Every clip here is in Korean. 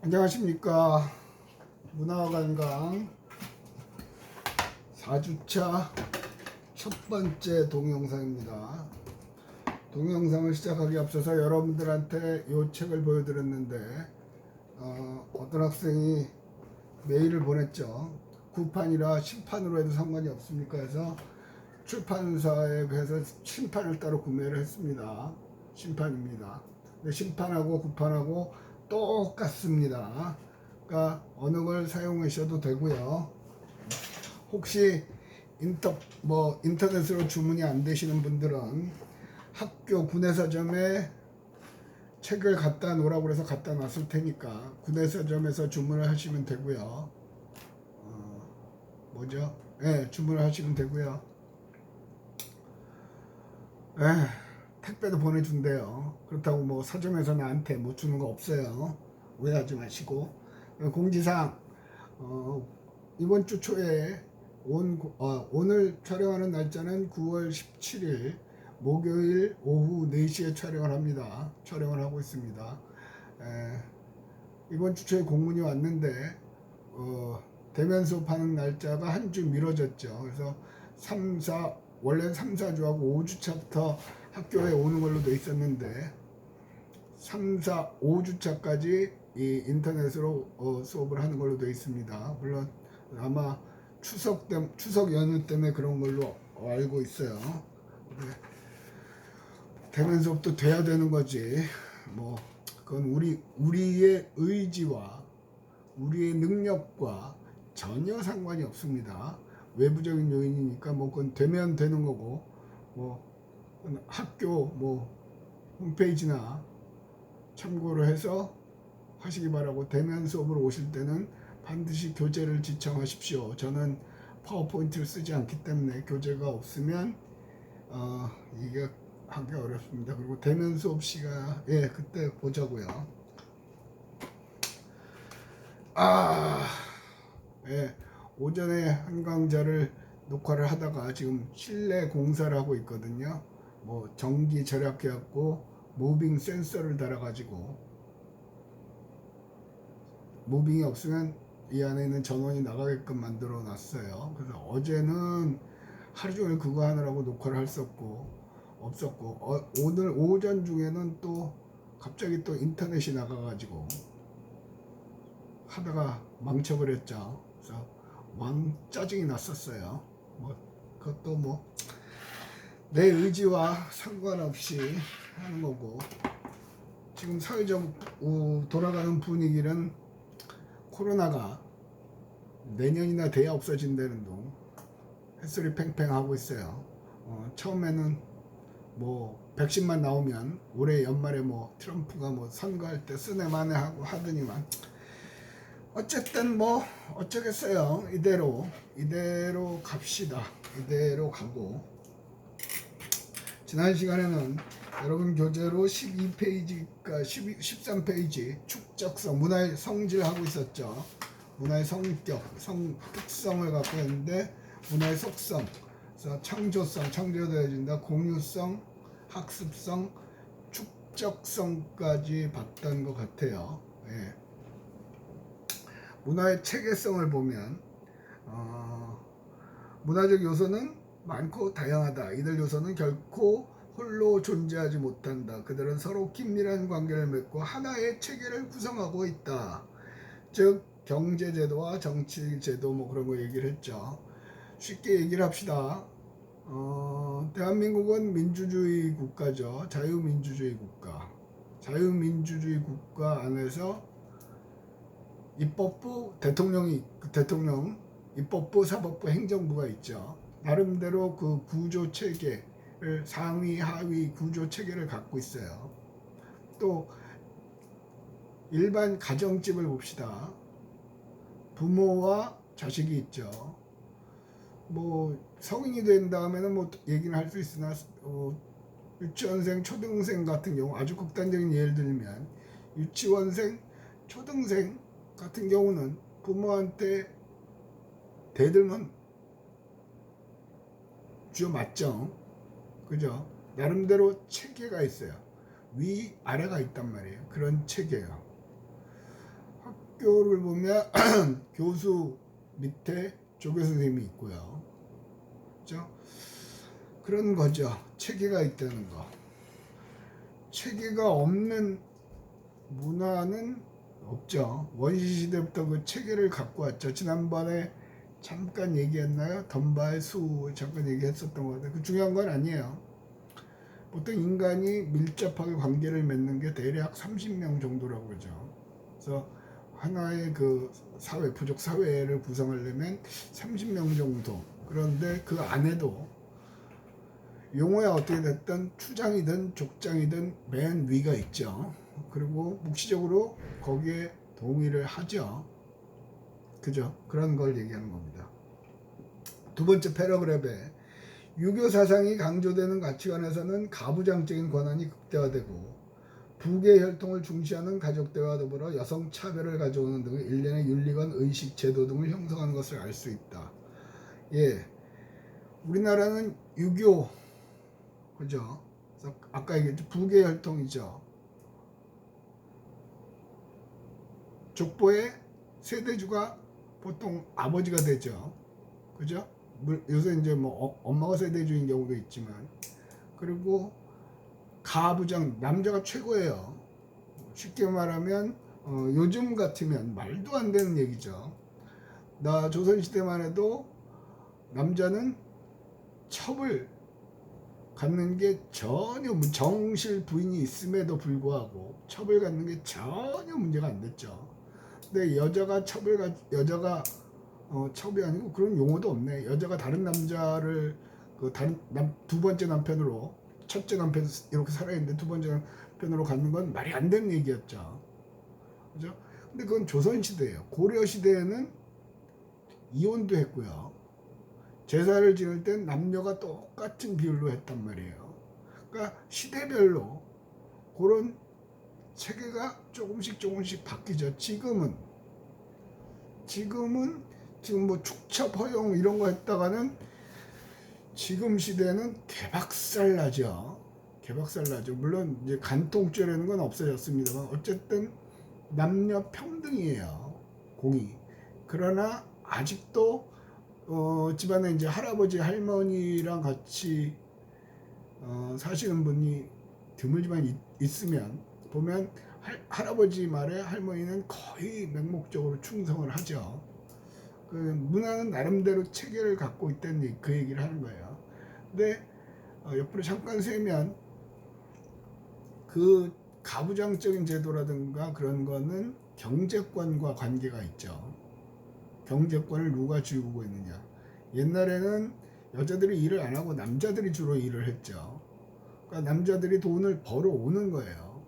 안녕하십니까. 문화관광 4주차 첫 번째 동영상입니다. 동영상을 시작하기 앞서서 여러분들한테 이 책을 보여드렸는데 어떤 학생이 메일을 보냈죠. 구판이라 심판으로 해도 상관이 없습니까 해서 출판사에 가서 심판을 따로 구매를 했습니다. 심판입니다. 근데 심판하고 구판하고 똑같습니다. 그러니까 어느 걸 사용하셔도 되고요. 혹시 인터넷으로 주문이 안 되시는 분들은 학교 구내서점에 책을 갖다 놓으라고 해서 갖다 놨을 테니까 구내서점에서 주문을 하시면 되고요. 주문을 하시면 되고요. 택배도 보내준대요. 그렇다고 뭐 서점에서 나한테 못 주는 거 없어요. 오해하지 마시고. 공지사항, 이번 주 초에 오늘 촬영하는 날짜는 9월 17일 목요일 오후 4시에 촬영을 합니다. 촬영을 하고 있습니다. 이번 주 초에 공문이 왔는데 대면 수업하는 날짜가 한 주 미뤄졌죠. 그래서 원래는 3, 4주하고 5주차부터 학교에 오는 걸로 돼 있었는데 3, 4, 5주차까지 이 인터넷으로 수업을 하는 걸로 돼 있습니다. 물론 아마 추석 연휴 때문에 그런 걸로 알고 있어요. 대면 수업도 돼야 되는 거지. 뭐 그건 우리의 의지와 우리의 능력과 전혀 상관이 없습니다. 외부적인 요인이니까 뭐 그건 되면 되는 거고, 뭐 학교 홈페이지나 참고를 해서 하시기 바라고, 대면 수업으로 오실 때는 반드시 교재를 지참하십시오. 저는 파워포인트를 쓰지 않기 때문에 교재가 없으면 이게 하기 어렵습니다. 그리고 대면 수업 시간에 그때 보자고요. 오전에 한 강좌를 녹화를 하다가 지금 실내 공사를 하고 있거든요. 뭐 전기 절약해갖고 무빙 센서를 달아가지고 무빙이 없으면 이 안에 있는 전원이 나가게끔 만들어 놨어요. 그래서 어제는 하루 종일 그거 하느라고 녹화를 할 수 없었고 오늘 오전 중에는 또 갑자기 또 인터넷이 나가가지고 하다가 망쳐버렸죠. 그래서 짜증이 났었어요. 그것도 내 의지와 상관없이 하는 거고, 지금 사회적 돌아가는 분위기는 코로나가 내년이나 돼야 없어진다는 둥 햇소리 팽팽 하고 있어요. 처음에는 백신만 나오면 올해 연말에 트럼프가 선거할 때 쓰네마네 하고 하더니만, 어쨌든 어쩌겠어요. 이대로 갑시다. 이대로 가고, 지난 시간에는 여러분 교재로 12페이지가 13페이지 축적성, 문화의 성질 하고 있었죠. 문화의 성격, 특성을 갖고 있는데 문화의 속성, 그래서 창조성, 창조되어야 된다. 공유성, 학습성, 축적성까지 봤던 것 같아요. 문화의 체계성을 보면 문화적 요소는 많고 다양하다. 이들 요소는 결코 홀로 존재하지 못한다. 그들은 서로 긴밀한 관계를 맺고 하나의 체계를 구성하고 있다. 즉 경제제도와 정치제도 그런 거 얘기를 했죠. 쉽게 얘기를 합시다. 대한민국은 민주주의 국가죠. 자유민주주의 국가. 자유민주주의 국가 안에서 입법부, 대통령, 입법부, 사법부, 행정부가 있죠. 나름대로 그 구조 체계를, 상위, 하위 구조 체계를 갖고 있어요. 또 일반 가정집을 봅시다. 부모와 자식이 있죠. 성인이 된 다음에는 얘기는 할 수 있으나 유치원생, 초등생 같은 경우, 아주 극단적인 예를 들면 유치원생, 초등생 같은 경우는 부모한테 대들면 쥐어 맞죠. 그죠? 나름대로 체계가 있어요. 위, 아래가 있단 말이에요. 그런 체계예요. 학교를 보면 교수 밑에 조교 선생님이 있고요. 그죠? 그런 거죠. 체계가 있다는 거. 체계가 없는 문화는 없죠. 원시시대부터 그 체계를 갖고 왔죠. 지난번에 잠깐 얘기했나요? 덤발 수 잠깐 얘기했었던 것 같아요. 그 중요한 건 아니에요. 보통 인간이 밀접하게 관계를 맺는 게 대략 30명 정도라고 그러죠. 그래서 하나의 그 사회, 부족 사회를 구성하려면 30명 정도. 그런데 그 안에도 용어야 어떻게 됐든 추장이든 족장이든 맨 위가 있죠. 그리고 묵시적으로 거기에 동의를 하죠. 그죠? 그런 걸 얘기하는 겁니다. 두 번째 패러그랩에 유교 사상이 강조되는 가치관에서는 가부장적인 권한이 극대화되고 부계 혈통을 중시하는 가족대와 더불어 여성 차별을 가져오는 등 일련의 윤리관, 의식, 제도 등을 형성하는 것을 알 수 있다. 예, 우리나라는 유교, 그죠? 그래서 아까 얘기했죠. 부계 혈통이죠. 족보의 세대주가 보통 아버지가 되죠. 그죠? 요새 이제 뭐 엄마가 세대주인 경우도 있지만, 그리고 가부장, 남자가 최고예요. 쉽게 말하면 요즘 같으면 말도 안 되는 얘기죠. 나 조선시대만 해도 남자는 첩을 갖는 게 전혀 정실 부인이 있음에도 불구하고 첩을 갖는 게 전혀 문제가 안 됐죠. 근데 여자가 첩이 아니고 그런 용어도 없네. 여자가 다른 남자를 그 다른 두 번째 남편으로, 첫째 남편 이렇게 살아있는데 두 번째 남편으로 갖는 건 말이 안 되는 얘기였죠. 그죠? 근데 그건 조선 시대예요. 고려 시대에는 이혼도 했고요. 제사를 지낼 땐 남녀가 똑같은 비율로 했단 말이에요. 그러니까 시대별로 그런 체계가 조금씩 바뀌죠. 지금 뭐 축첩 허용 이런 거 했다가는 지금 시대는 개박살 나죠. 물론 이제 간통죄라는 건 없어졌습니다만 어쨌든 남녀 평등이에요. 공이. 그러나 아직도 집안에 이제 할아버지 할머니랑 같이 사시는 분이 드물지만 있으면 보면 할아버지 말에 할머니는 거의 맹목적으로 충성을 하죠. 그 문화는 나름대로 체계를 갖고 있다는 그 얘기를 하는 거예요. 근데 옆으로 잠깐 세면 그 가부장적인 제도라든가 그런 거는 경제권과 관계가 있죠. 경제권을 누가 쥐고 있느냐. 옛날에는 여자들이 일을 안 하고 남자들이 주로 일을 했죠. 그러니까 남자들이 돈을 벌어오는 거예요.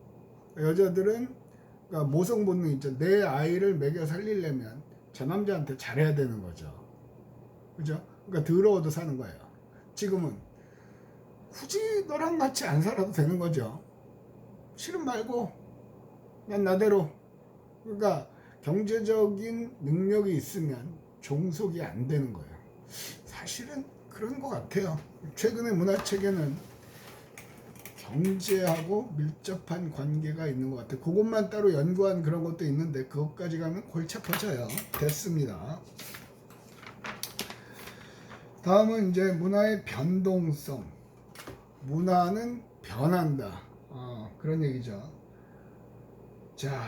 여자들은 그러니까 모성 본능 있죠. 내 아이를 먹여 살리려면 저 남자한테 잘해야 되는 거죠. 그죠? 그러니까 더러워도 사는 거예요. 지금은 굳이 너랑 같이 안 살아도 되는 거죠. 싫음 말고 난 나대로. 그러니까 경제적인 능력이 있으면 종속이 안 되는 거예요. 사실은 그런 것 같아요. 최근의 문화체계는 경제하고 밀접한 관계가 있는 것 같아요. 그것만 따로 연구한 그런 것도 있는데 그것까지 가면 골치 아파져요. 됐습니다. 다음은 이제 문화의 변동성. 문화는 변한다. 그런 얘기죠. 자,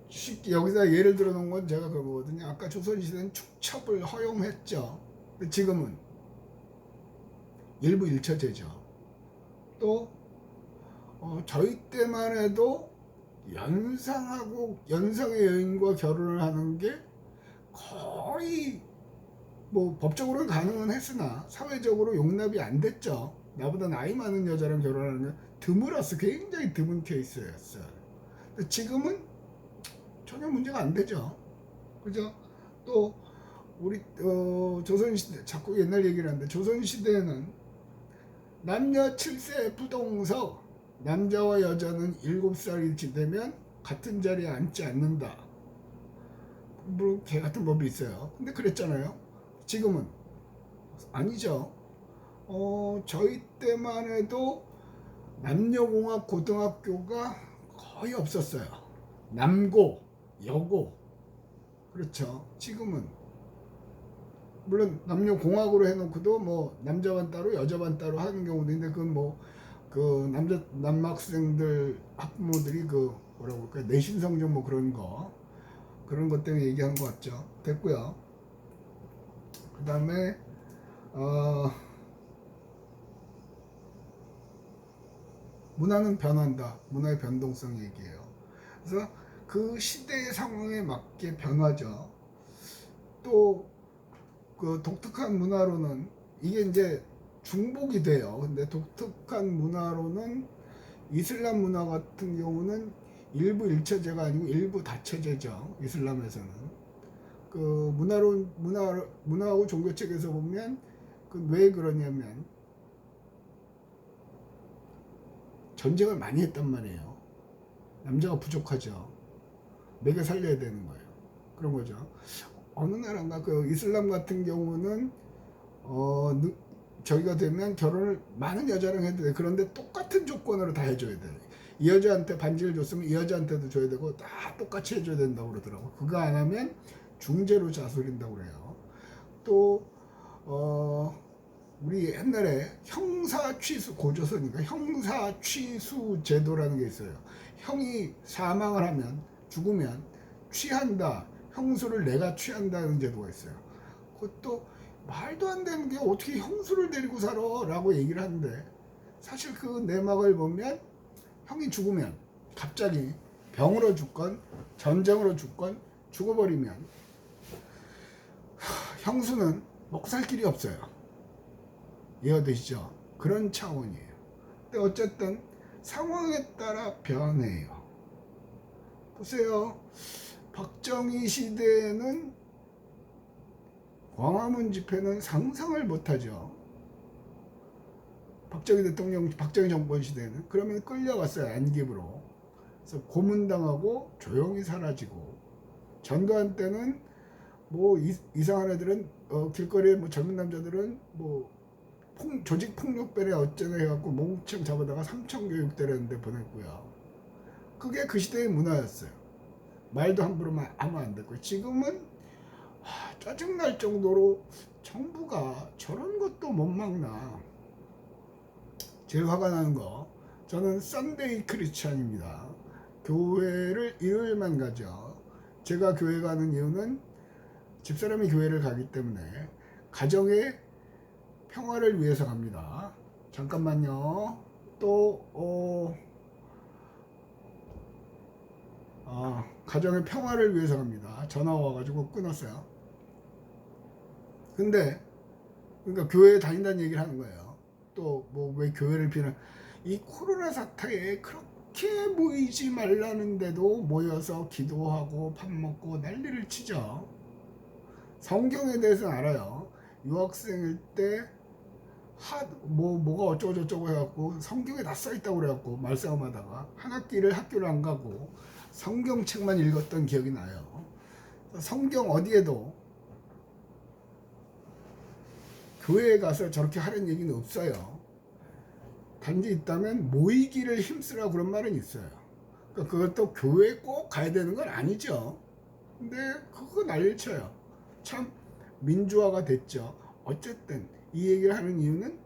쉽게 여기다 예를 들어 놓은 건 제가 그거거든요. 아까 조선시대는 축첩을 허용했죠. 근데 지금은 일부 일처제죠. 또 저희 때만 해도 연상의 여인과 결혼을 하는 게 거의 뭐 법적으로는 가능은 했으나 사회적으로 용납이 안 됐죠. 나보다 나이 많은 여자랑 결혼하는 게 드물었어. 굉장히 드문 케이스였어요. 근데 지금은 전혀 문제가 안 되죠. 그죠? 또 우리 조선시대, 자꾸 옛날 얘기를 하는데 조선시대에는 남녀 7세 부동서, 남자와 여자는 7살이 되면 같은 자리에 앉지 않는다. 물론 개 같은 법이 있어요. 근데 그랬잖아요. 지금은 아니죠. 저희 때만 해도 남녀공학 고등학교가 거의 없었어요. 남고, 여고. 그렇죠. 지금은 물론 남녀 공학으로 해놓고도 뭐 남자반 따로 여자반 따로 하는 경우도 있는데 그건 뭐 그 남학생들 학부모들이 그 뭐라고 할까요? 내신 성적 뭐 그런 것 때문에 얘기하는 것 같죠. 됐고요. 그 다음에 문화는 변한다. 문화의 변동성 얘기예요. 그래서 그 시대의 상황에 맞게 변하죠. 또 그 독특한 문화로는 이게 이제 중복이 돼요. 근데 독특한 문화로는 이슬람 문화 같은 경우는 일부 일처제가 아니고 일부 다처제죠. 이슬람에서는 그 문화하고 종교책에서 보면 그 왜 그러냐면 전쟁을 많이 했단 말이에요. 남자가 부족하죠. 먹여 살려야 되는 거예요. 그런 거죠. 어느 나라인가 그 이슬람 같은 경우는 저기가 되면 결혼을 많은 여자랑 해도 돼. 그런데 똑같은 조건으로 다 해줘야 돼. 이 여자한테 반지를 줬으면 이 여자한테도 줘야 되고 다 똑같이 해줘야 된다고 그러더라고. 그거 안 하면 중재로 자수린다고 그래요. 또 우리 옛날에 형사취수 고조선이니까 형사취수 제도라는 게 있어요. 형이 사망을 하면 죽으면 취한다. 형수를 내가 취한다는 제도가 있어요. 그것도 말도 안 되는 게 어떻게 형수를 데리고 살아? 라고 얘기를 하는데 사실 그 내막을 보면 형이 죽으면 갑자기 병으로 죽건 전쟁으로 죽건 죽어버리면 형수는 먹고 살 길이 없어요. 이해되시죠? 그런 차원이에요. 근데 어쨌든 상황에 따라 변해요. 보세요. 박정희 시대에는 광화문 집회는 상상을 못하죠. 박정희 정권 시대에는. 그러면 끌려갔어요. 안깁으로. 그래서 고문당하고 조용히 사라지고. 전두환 때는 뭐 이상한 애들은 길거리에 뭐 젊은 남자들은 뭐 조직 폭력배래 어쩌네 해갖고 몽청 잡아다가 삼청교육대라는데 보냈고요. 그게 그 시대의 문화였어요. 말도 함부로 하면 안 됐고. 지금은 짜증날 정도로 정부가 저런 것도 못 막나. 제일 화가 나는 거, 저는 썬데이 크리스찬입니다. 교회를 일요일만 가죠. 제가 교회 가는 이유는 집사람이 교회를 가기 때문에 가정의 평화를 위해서 갑니다. 잠깐만요. 또 가정의 평화를 위해서 갑니다. 전화 와가지고 끊었어요. 근데 그러니까 교회에 다닌다는 얘기를 하는 거예요. 또 뭐 왜 교회를 비난 이 코로나 사태에 그렇게 모이지 말라는데도 모여서 기도하고 밥 먹고 난리를 치죠. 성경에 대해서는 알아요. 유학생일 때 뭐가 어쩌고 저쩌고 해갖고 성경에 다 써있다고 그래갖고 말싸움하다가 한 학기를 학교를 안 가고 성경책만 읽었던 기억이 나요. 성경 어디에도 교회에 가서 저렇게 하는 얘기는 없어요. 단지 있다면 모이기를 힘쓰라고 그런 말은 있어요. 그러니까 그것도 교회에 꼭 가야 되는 건 아니죠. 근데 그거 난리를 쳐요. 참 민주화가 됐죠. 어쨌든 이 얘기를 하는 이유는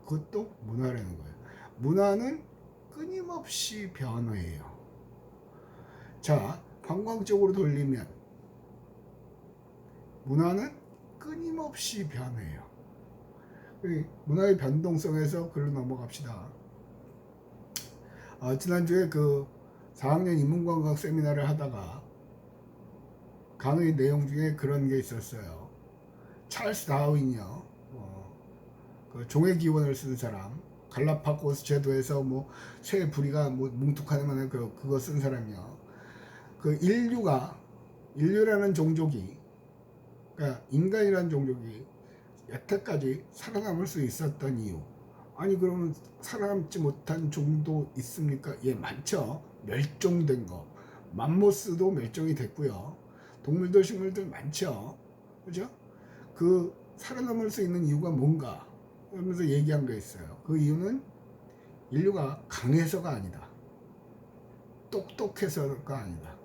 그것도 문화라는 거예요. 문화는 끊임없이 변해요. 자, 관광 쪽으로 돌리면 문화는 끊임없이 변해요. 문화의 변동성에서 글로 넘어갑시다. 지난주에 그 4학년 인문관광 세미나를 하다가 강의 내용 중에 그런 게 있었어요. 찰스 다윈이요. 그 종의 기원을 쓴 사람. 갈라파고스 제도에서 뭐 새 부리가 뭐 뭉툭하면 그거 쓴 사람이요. 그 인류라는 종족이, 그러니까 인간이라는 종족이 여태까지 살아남을 수 있었던 이유. 아니 그러면 살아남지 못한 종도 있습니까? 예, 많죠. 멸종된 거. 맘모스도 멸종이 됐고요. 동물들 식물들 많죠. 그죠? 그 살아남을 수 있는 이유가 뭔가 하면서 얘기한 게 있어요. 그 이유는 인류가 강해서가 아니다. 똑똑해서가 아니다.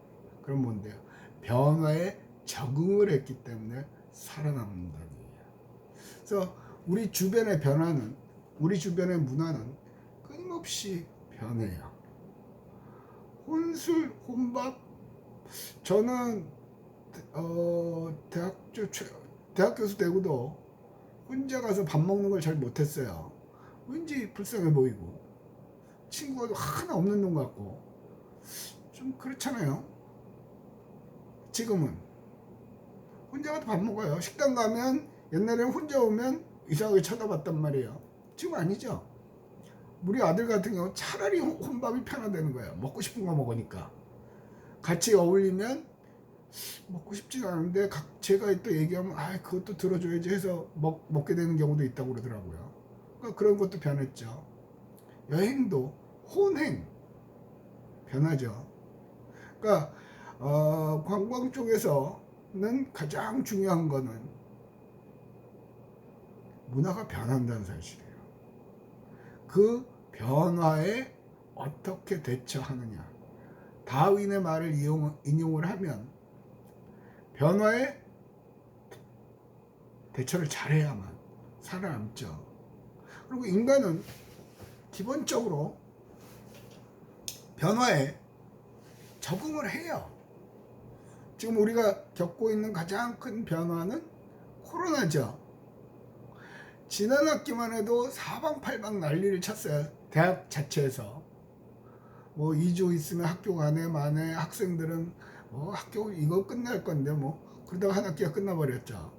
그럼 뭔데요? 변화에 적응을 했기 때문에 살아남는다는 얘기야. 그래서 우리 주변의 변화는, 우리 주변의 문화는 끊임없이 변해요. 혼술, 혼밥. 저는 대학 교수 되고도 혼자 가서 밥 먹는 걸 잘 못했어요. 왠지 불쌍해 보이고 친구가 하나 없는 놈 같고 좀 그렇잖아요. 지금은 혼자 가서 밥 먹어요. 식당 가면 옛날에는 혼자 오면 이상하게 쳐다봤단 말이에요. 지금 아니죠. 우리 아들 같은 경우 차라리 혼밥이 편하다는 거예요. 먹고 싶은 거 먹으니까. 같이 어울리면 먹고 싶지는 않은데 제가 또 얘기하면 그것도 들어줘야지 해서 먹게 되는 경우도 있다고 그러더라고요. 그러니까 그런 것도 변했죠. 여행도 혼행 변하죠. 그러니까 관광 쪽에서는 가장 중요한 거는 문화가 변한다는 사실이에요. 그 변화에 어떻게 대처하느냐. 다윈의 말을 인용을 하면 변화에 대처를 잘해야만 살아남죠. 그리고 인간은 기본적으로 변화에 적응을 해요. 지금 우리가 겪고 있는 가장 큰 변화는 코로나죠. 지난 학기만 해도 사방팔방 난리를 쳤어요. 대학 자체에서. 뭐 2주 있으면 학교 가네 마네, 학생들은 학교 이거 끝날 건데 그러다가 한 학기가 끝나버렸죠.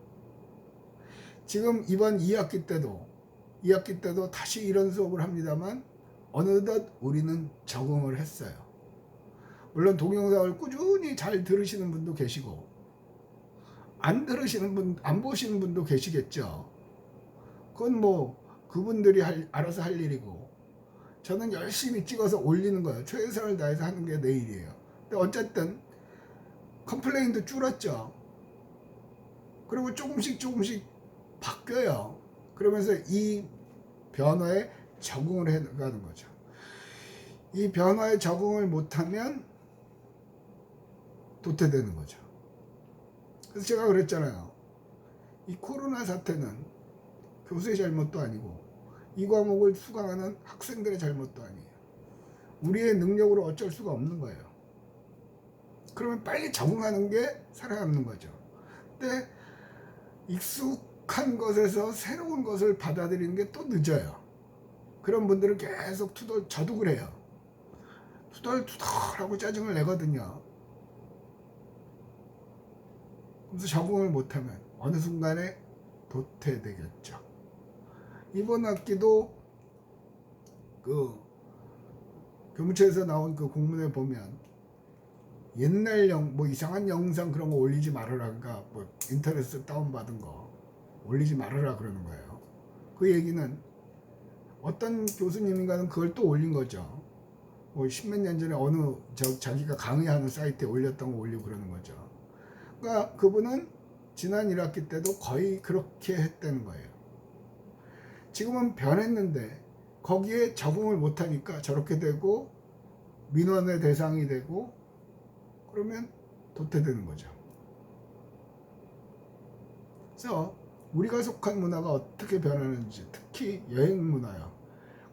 지금 이번 2학기 때도 다시 이런 수업을 합니다만 어느덧 우리는 적응을 했어요. 물론 동영상을 꾸준히 잘 들으시는 분도 계시고 안 들으시는 분, 안 보시는 분도 계시겠죠. 그건 그분들이 알아서 할 일이고 저는 열심히 찍어서 올리는 거예요. 최선을 다해서 하는 게 내 일이에요. 근데 어쨌든 컴플레인도 줄었죠. 그리고 조금씩 바뀌어요. 그러면서 이 변화에 적응을 해가는 거죠. 이 변화에 적응을 못하면 도태되는 거죠. 그래서 제가 그랬잖아요. 이 코로나 사태는 교수의 잘못도 아니고 이 과목을 수강하는 학생들의 잘못도 아니에요. 우리의 능력으로 어쩔 수가 없는 거예요. 그러면 빨리 적응하는 게 살아남는 거죠. 근데 익숙한 것에서 새로운 것을 받아들이는 게 또 늦어요. 그런 분들은 계속 저도 그래요. 투덜투덜하고 짜증을 내거든요. 그래서 적응을 못하면 어느 순간에 도태되겠죠. 이번 학기도 그 교무처에서 나온 그 공문에 보면 옛날 이상한 영상 그런 거 올리지 말아라. 그러니까 인터넷에서 다운받은 거 올리지 말아라 그러는 거예요. 그 얘기는 어떤 교수님인가는 그걸 또 올린 거죠. 십몇 년 전에 어느 자기가 강의하는 사이트에 올렸던 거 올리고 그러는 거죠. 그러니까 그분은 지난 1학기 때도 거의 그렇게 했다는 거예요. 지금은 변했는데 거기에 적응을 못하니까 저렇게 되고 민원의 대상이 되고 그러면 도태되는 거죠. 그래서 우리가 속한 문화가 어떻게 변하는지, 특히 여행 문화요.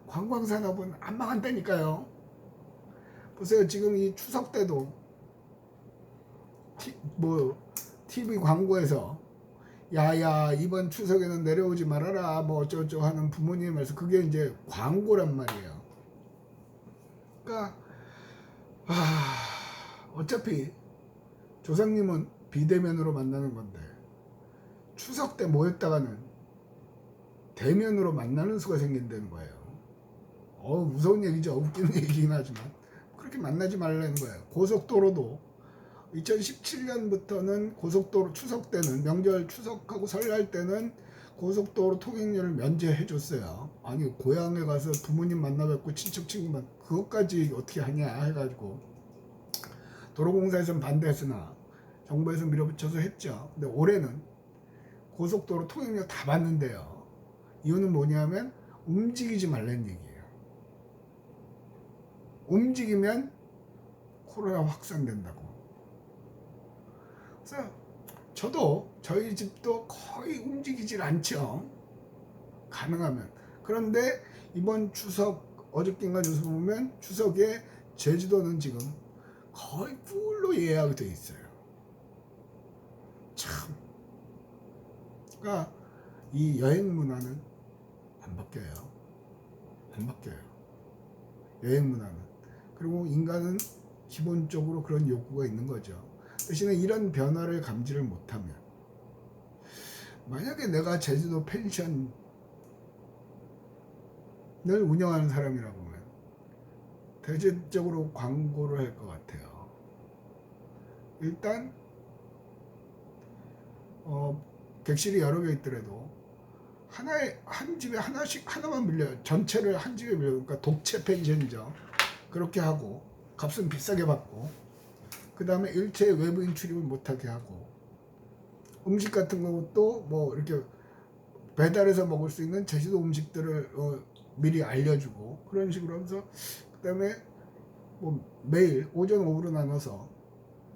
관광산업은 안 망한다니까요. 보세요. 지금 이 추석 때도 TV 광고에서 야야 이번 추석에는 내려오지 말아라 어쩌고저쩌고 하는 부모님에서 그게 이제 광고란 말이에요. 그러니까 어차피 조상님은 비대면으로 만나는 건데 추석 때 모였다가는 대면으로 만나는 수가 생긴다는 거예요. 무서운 얘기죠. 웃기는 얘기긴 하지만 그렇게 만나지 말라는 거예요. 고속도로도 2017년부터는 고속도로 추석 때는 명절 추석하고 설날 때는 고속도로 통행료를 면제해 줬어요. 아니 고향에 가서 부모님 만나 뵙고 친척 친구만 그것까지 어떻게 하냐 해가지고 도로공사에서는 반대했으나 정부에서 밀어붙여서 했죠. 근데 올해는 고속도로 통행료 다 받는데요. 이유는 뭐냐면 움직이지 말라는 얘기예요. 움직이면 코로나 확산된다고. 그래서 저도 저희 집도 거의 움직이질 않죠. 가능하면. 그런데 이번 추석 어저께인가 뉴스 보면 추석에 제주도는 지금 거의 풀로 예약이 돼 있어요. 참. 그러니까 이 여행 문화는 안 바뀌어요. 안 바뀌어요. 여행 문화는. 그리고 인간은 기본적으로 그런 욕구가 있는 거죠. 대신에 이런 변화를 감지를 못하면, 만약에 내가 제주도 펜션을 운영하는 사람이라고 하면 대대적으로 광고를 할 것 같아요. 일단 객실이 여러 개 있더라도 한 집에 하나만 빌려요. 전체를 한 집에 빌려요. 그러니까 독채 펜션이죠. 그렇게 하고 값은 비싸게 받고, 그 다음에 일체 외부인 출입을 못하게 하고, 음식 같은 것도 뭐 이렇게 배달해서 먹을 수 있는 제주도 음식들을 미리 알려주고, 그런 식으로 하면서, 그 다음에 뭐 매일 오전 오후로 나눠서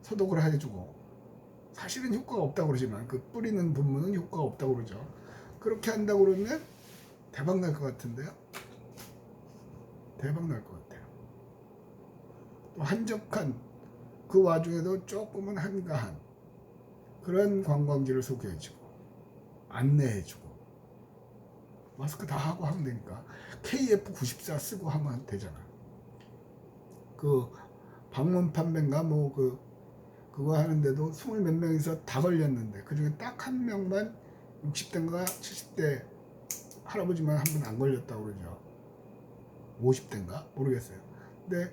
소독을 해주고, 사실은 효과가 없다고 그러지만 그 뿌리는 분무는 효과가 없다고 그러죠. 그렇게 한다고 그러면 대박 날 것 같은데요. 대박 날 것 같아요. 또 한적한, 그 와중에도 조금은 한가한 그런 관광지를 소개해주고 안내해주고, 마스크 다 하고 하면 되니까 KF94 쓰고 하면 되잖아. 그 방문 판매인가 뭐 그거 하는데도 20 몇 명이서 다 걸렸는데 그중에 딱 한 명만 60대인가 70대 할아버지만 한 분 안 걸렸다고 그러죠. 50대인가 모르겠어요. 근데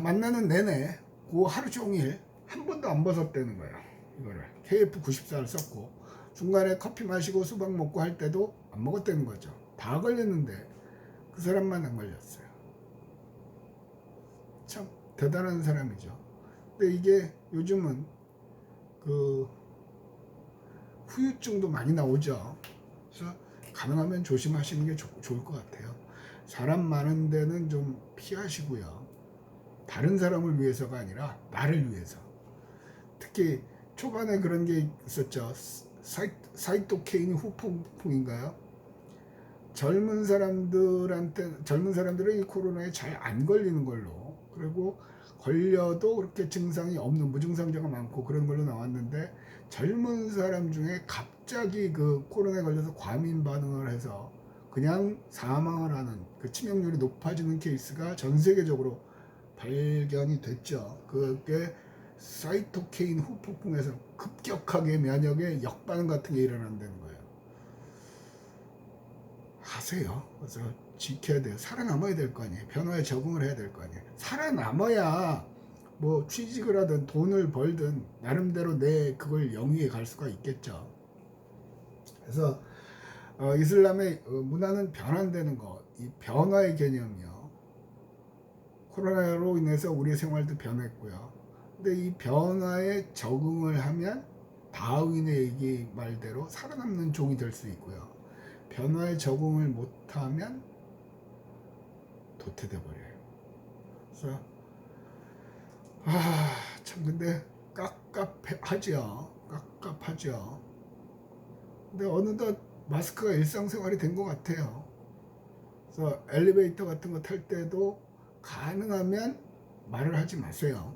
만나는 내내 그 하루 종일 한 번도 안 벗었다는 거예요. 이거를 KF94를 썼고, 중간에 커피 마시고 수박 먹고 할 때도 안 먹었다는 거죠. 다 걸렸는데 그 사람만 안 걸렸어요. 참 대단한 사람이죠. 근데 이게 요즘은 그 후유증도 많이 나오죠. 그래서 가능하면 조심하시는 게 좋을 것 같아요. 사람 많은 데는 좀 피하시고요. 다른 사람을 위해서가 아니라 나를 위해서. 특히 초반에 그런 게 있었죠. 사이토케인 후폭풍인가요? 젊은 사람들은 이 코로나에 잘 안 걸리는 걸로, 그리고 걸려도 그렇게 증상이 없는 무증상자가 많고 그런 걸로 나왔는데, 젊은 사람 중에 갑자기 그 코로나에 걸려서 과민 반응을 해서 그냥 사망을 하는, 그 치명률이 높아지는 케이스가 전 세계적으로 발견이 됐죠. 그게 사이토케인 후폭풍에서 급격하게 면역의 역반응 같은 게 일어난다는 거예요. 하세요. 그래서 지켜야 돼요. 살아남아야 될 거 아니에요. 변화에 적응을 해야 될 거 아니에요. 살아남아야 뭐 취직을 하든 돈을 벌든 나름대로 내 그걸 영위에 갈 수가 있겠죠. 그래서 이슬람의 문화는 변환되는 거, 이 변화의 개념이요. 코로나로 인해서 우리의 생활도 변했고요. 근데 이 변화에 적응을 하면 다윈의 얘기 말대로 살아남는 종이 될 수 있고요. 변화에 적응을 못하면 도태돼 버려요. 그래서 참 근데 깝깝하죠. 깝깝하죠. 근데 어느덧 마스크가 일상생활이 된 것 같아요. 그래서 엘리베이터 같은 거 탈 때도 가능하면 말을 하지 마세요.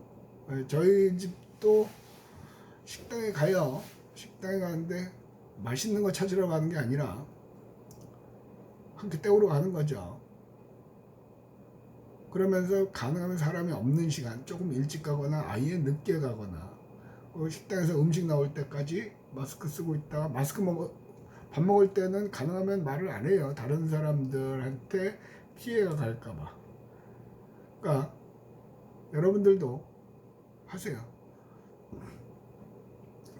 저희 집도 식당에 가요. 식당에 가는데 맛있는 거 찾으러 가는 게 아니라 한 끼 때우러 가는 거죠. 그러면서 가능하면 사람이 없는 시간, 조금 일찍 가거나 아예 늦게 가거나, 식당에서 음식 나올 때까지 마스크 쓰고 있다가 밥 먹을 때는 가능하면 말을 안 해요. 다른 사람들한테 피해가 갈까봐. 그러니까 여러분들도 하세요.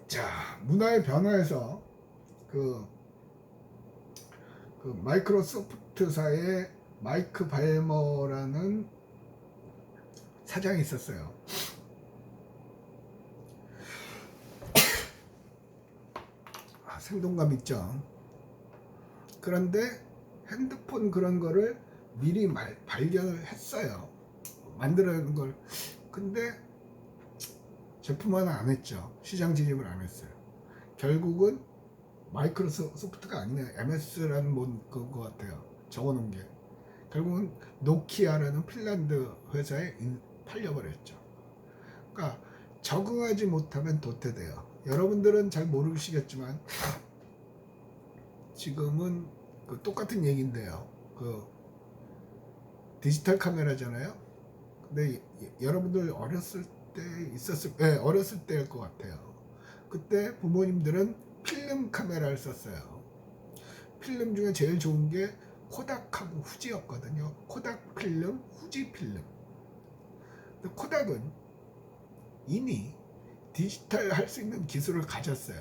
자, 문화의 변화에서 그 마이크로소프트사의 마이크 발머라는 사장이 있었어요. 생동감 있죠. 그런데 핸드폰 그런 거를 미리 발견을 했어요. 만들어내는 걸. 근데 제품화는 안 했죠. 시장 진입을 안 했어요. 결국은 마이크로소프트가 아니네, MS라는 그거 같아요. 적어놓은 게. 결국은 노키아라는 핀란드 회사에 팔려버렸죠. 그러니까 적응하지 못하면 도태돼요. 여러분들은 잘 모르시겠지만 지금은 그 똑같은 얘기인데요. 그 디지털 카메라잖아요. 근데 여러분들 어렸을 때 어렸을 때일 것 같아요. 그때 부모님들은 필름 카메라를 썼어요. 필름 중에 제일 좋은 게 코닥하고 후지였거든요. 코닥 필름, 후지 필름. 근데 코닥은 이미 디지털 할 수 있는 기술을 가졌어요.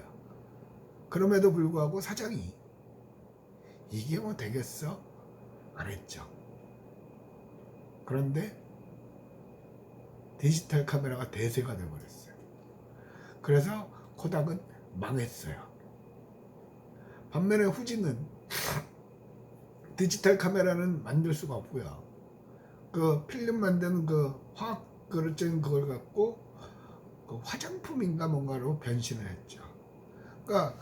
그럼에도 불구하고 사장이 이게 뭐 되겠어? 안 했죠. 그런데 디지털 카메라가 대세가 되어버렸어요. 그래서 코닥은 망했어요. 반면에 후지는 디지털 카메라는 만들 수가 없고요. 그 필름 만드는 그 화학 그릇적인 그걸 갖고 그 화장품인가 뭔가로 변신을 했죠. 그러니까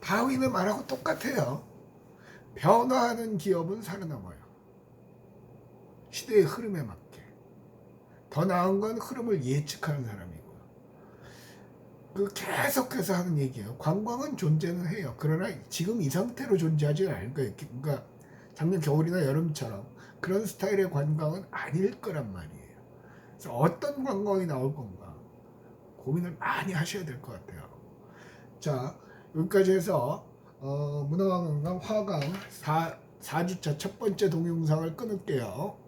다윈의 말하고 똑같아요. 변화하는 기업은 살아남아요. 시대의 흐름에 맞게. 더 나은 건 흐름을 예측하는 사람이고요. 그 계속해서 하는 얘기예요. 관광은 존재는 해요. 그러나 지금 이 상태로 존재하지 않을 거예요. 그러니까 작년 겨울이나 여름처럼 그런 스타일의 관광은 아닐 거란 말이에요. 그래서 어떤 관광이 나올 건가 고민을 많이 하셔야 될 것 같아요. 자, 여기까지 해서 문화관광 화강 4주차 첫 번째 동영상을 끊을게요.